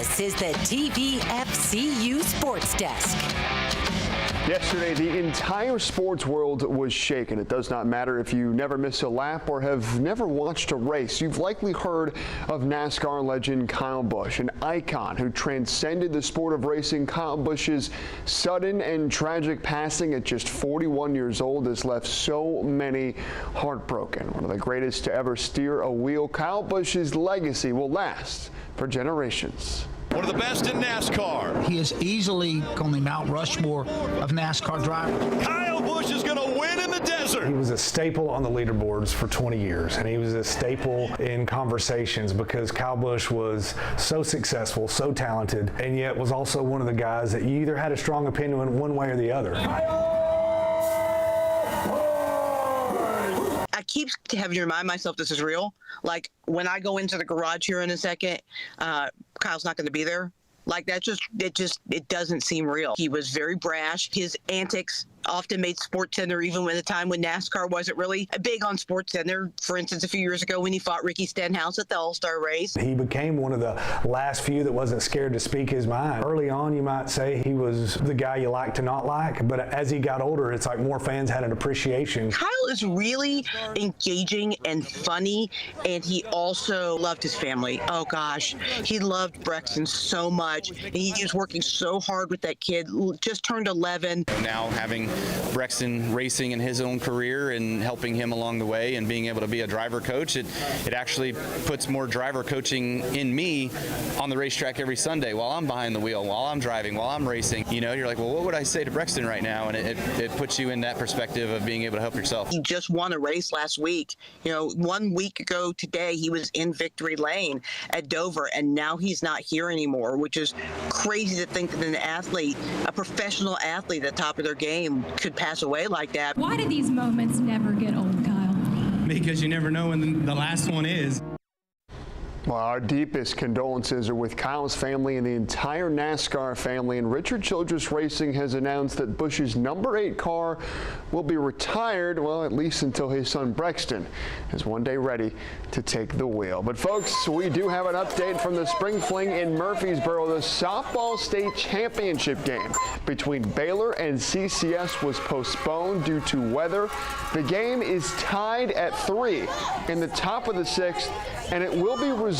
This is the TVFCU Sports Desk. Yesterday, the entire sports world was shaken. It does not matter if you never miss a lap or have never watched a race. You've likely heard of NASCAR legend Kyle Busch, an icon who transcended the sport of racing. Kyle Busch's sudden and tragic passing at just 41 years old has left so many heartbroken. One of the greatest to ever steer a wheel, Kyle Busch's legacy will last for generations. One of the best in NASCAR. He is easily on the Mount Rushmore of NASCAR drivers. Kyle Busch is going to win in the desert. He was a staple on the leaderboards for 20 years, and he was a staple in conversations because Kyle Busch was so successful, so talented, and yet was also one of the guys that you either had a strong opinion one way or the other. I keep having to remind myself this is real. Like when I go into the garage here in a second, Kyle's not going to be there. Like it doesn't seem real. He was very brash. His antics often made SportsCenter, even when the time when NASCAR wasn't really big on SportsCenter. For instance, a few years ago when he fought Ricky Stenhouse at the All-Star race. He became one of the last few that wasn't scared to speak his mind. Early on, you might say he was the guy you like to not like, but as he got older, it's like more fans had an appreciation. Kyle is really engaging and funny, and he also loved his family. Oh gosh, he loved Brexton so much, and he was working so hard with that kid. Just turned 11. Now having Brexton racing in his own career and helping him along the way and being able to be a driver coach, it actually puts more driver coaching in me on the racetrack every Sunday while I'm behind the wheel, while I'm driving, while I'm racing. You know, you're like, well, what would I say to Brexton right now? And it puts you in that perspective of being able to help yourself. He just won a race last week. You know, 1 week ago today, he was in victory lane at Dover, and now he's not here anymore, which is crazy to think that an athlete, a professional athlete at the top of their game, could pass away like that. Why do these moments never get old, Kyle? Because you never know when the last one is. Well, our deepest condolences are with Kyle's family and the entire NASCAR family. And Richard Childress Racing has announced that Busch's number 8 car will be retired, well, at least until his son Brexton is one day ready to take the wheel. But folks, we do have an update from the Spring Fling in Murfreesboro. The softball state championship game between Baylor and CCS was postponed due to weather. The game is tied at 3 in the top of the 6th, and it will be resumed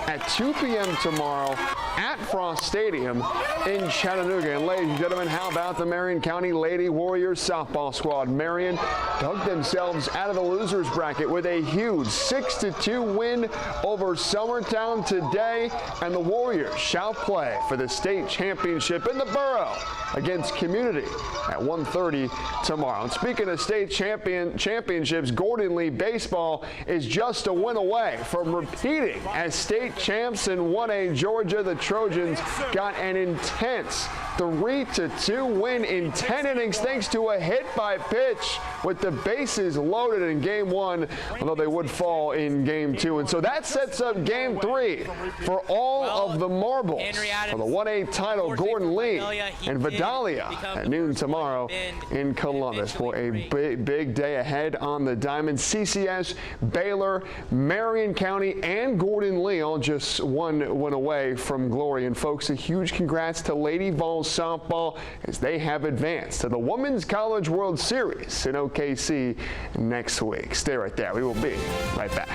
at 2 p.m. tomorrow at Frost Stadium in Chattanooga. And ladies and gentlemen, how about the Marion County Lady Warriors softball squad? Marion dug themselves out of the losers bracket with a huge 6-2 win over Summertown today, and the Warriors shall play for the state championship in the borough against Community at 1:30 tomorrow. And speaking of state championships, Gordon Lee baseball is just a win away from repeating as state champs in 1A Georgia. The Trojans got an intense 3-2 win in 10 innings thanks to a hit by pitch with the bases loaded in game 1, although they would fall in game 2. And so that sets up game 3 for all of the marbles for the 1A title. Gordon Lee and Vidalia at noon tomorrow in Columbus. For a big day ahead on the diamond. CCS, Baylor, Marion County, and Gordon Lee all just one win away from glory. And folks, a huge congrats to Lady Vols softball as they have advanced to the Women's College World Series in OKC next week. Stay right there. We will be right back.